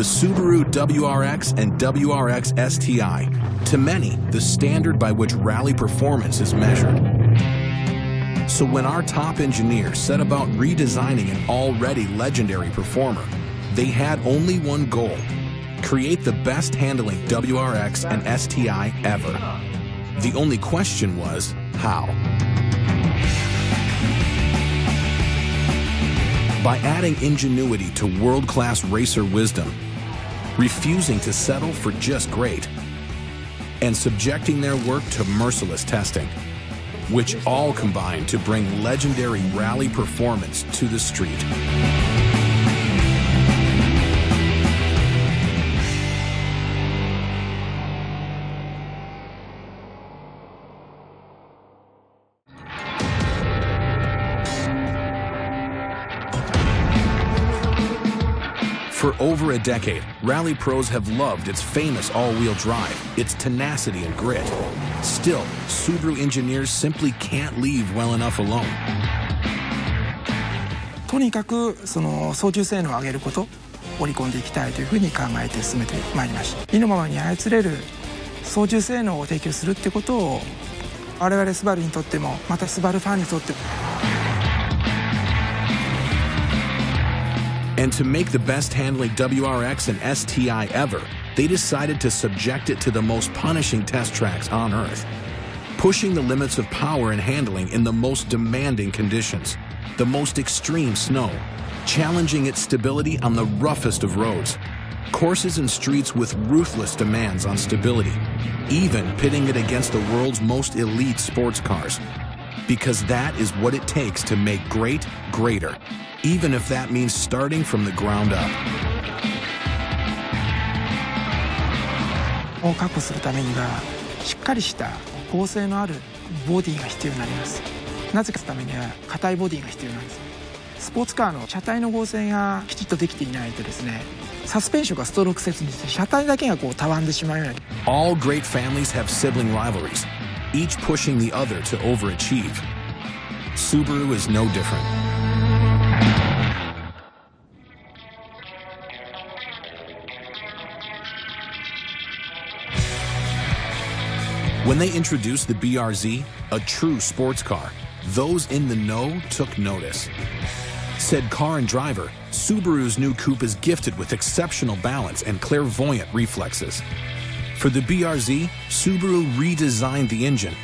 the Subaru WRX and WRX STI, to many, the standard by which rally performance is measured. So when our top engineers set about redesigning an already legendary performer, they had only one goal: create the best handling WRX and STI ever. The only question was, how? By adding ingenuity to world-class racer wisdom, refusing to settle for just great, and subjecting their work to merciless testing, which all combine to bring legendary rally performance to the street. For over a decade, rally pros have loved its famous all-wheel drive, its tenacity and grit. Still, Subaru engineers simply can't leave well enough alone. とにかくその操縦性能を上げることを織り込んでいきたいというふうに考えて進めてまいりました。意のままに操れる操縦性能を提供するってことを我々スバルにとってもまたスバルファンにとっても。And to make the best handling WRX and STI ever, they decided to subject it to the most punishing test tracks on Earth, pushing the limits of power and handling in the most demanding conditions, the most extreme snow, challenging its stability on the roughest of roads, courses and streets with ruthless demands on stability, even pitting it against the world's most elite sports cars. Because that is what it takes to make great greater, even if that means starting from the ground up. を確保するためにはしっかりした剛性のあるボディが必要になります。なぜかというためには硬いボディが必要なんです。スポーツカーの車体の剛性がきちっとできていないとですね、サスペンションがストローク節にして車体だけがこうたわんでしまうような。All great families have sibling rivalries, each pushing the other to overachieve. Subaru is no different. When they introduced the BRZ, a true sports car, those in the know took notice. Said car and driver, Subaru's new coupe is gifted with exceptional balance and clairvoyant reflexes. For the BRZ, Subaru redesigned the engine,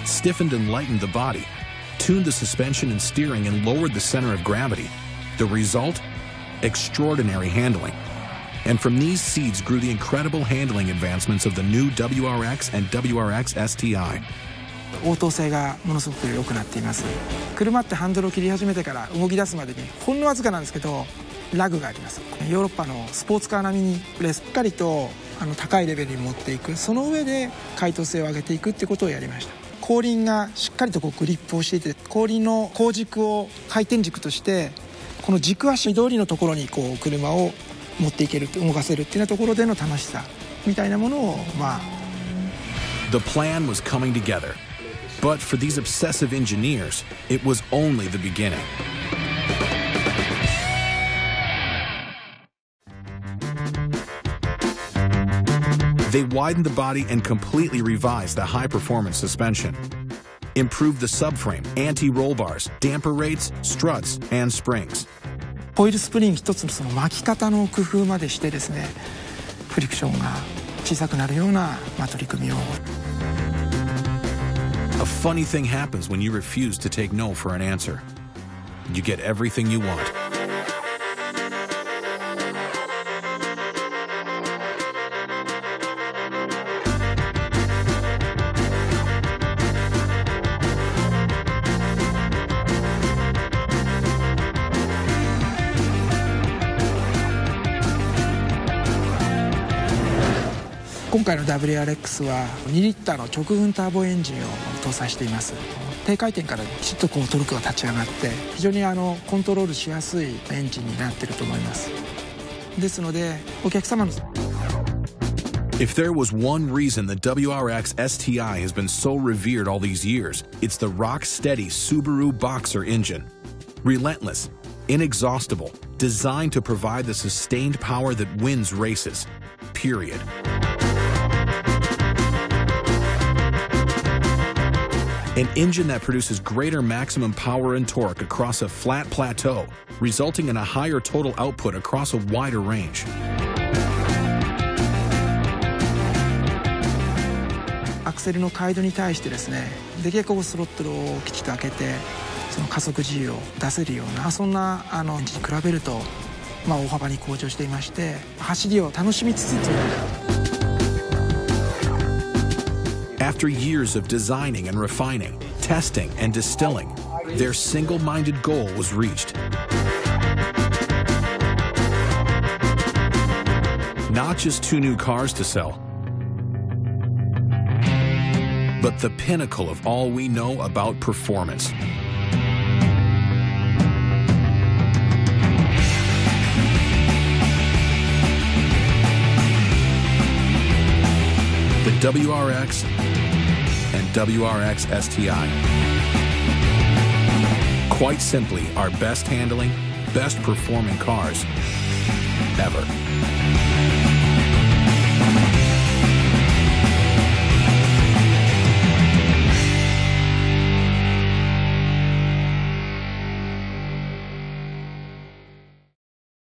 stiffened and lightened the body, tuned the suspension and steering, and lowered the center of gravity. The result? Extraordinary handling. And from these seeds grew the incredible handling advancements of the new WRX and WRX STI. 応答性がものすごく良くなっています。車ってハンドルを切り始めてから動き出すまでにほんのわずかなんですけどラグがあります。ヨーロッパのスポーツカー並みにしっかりと高いレベルに持っていく、その上で解答性を上げていくってことをやりました。後輪がしっかりとこうグリップをしていて、後輪の後軸を回転軸としてこの軸足通りのところにこう車を持っていける、動かせるっていうようなところでの楽しさみたいなものをThe plan was coming together, but for these obsessive engineers, it was only the beginning. They widened the body and completely revised the high-performance suspension, improved the subframe, anti-roll bars, damper rates, struts, and springs. コイルスプリング一つのその巻き方の工夫までしてですね、フリクションが小さくなるような取り組みを。A funny thing happens when you refuse to take no for an answer. You get everything you want.「今回の WRX は2リッターの直噴ターボエンジンを搭載しています。低回転からきちっとこうトルクが立ち上がって非常にコントロールしやすいエンジンになっていると思います。ですのでお客様の If there was one reason the WRX STI has been so revered all these years, it's the rock-steady Subaru Boxer engine. Relentless, Inexhaustible, designed to provide the sustained power that wins races. Period. An engine that produces greater maximum power and torque across a flat plateau, resulting in a higher total output across a wider range.アクセルの回路に対してですね、できるだけスロットルをきちっと開けて、その加速自由を出せるような、そんなエンジンに比べると、大幅に向上していまして、走りを楽しみつつ。After years of designing and refining, testing and distilling, their single-minded goal was reached. Not just 2 new cars to sell, but the pinnacle of all we know about performance. The WRX and WRX STI. Quite simply, our best handling, best performing cars ever.